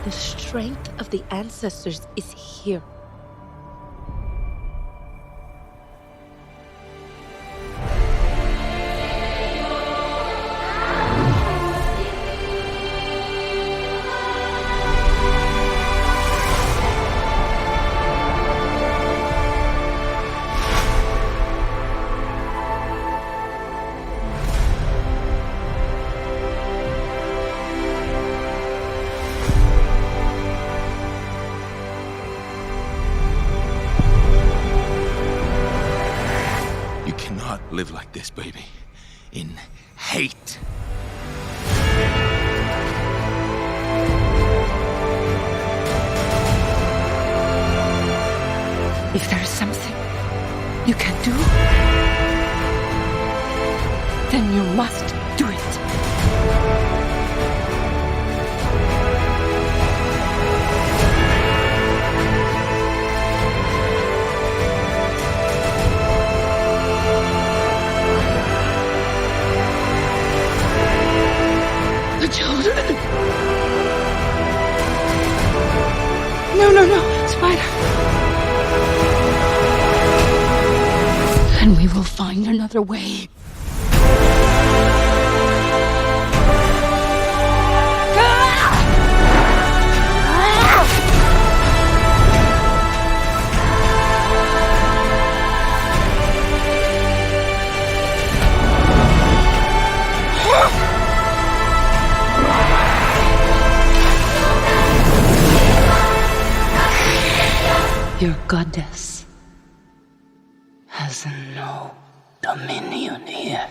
The strength of the ancestors is here. Live like this, baby. In hate. If there is something you can do, then you must do it. The children. No, Spider. And we will find another way. Your goddess has no dominion here.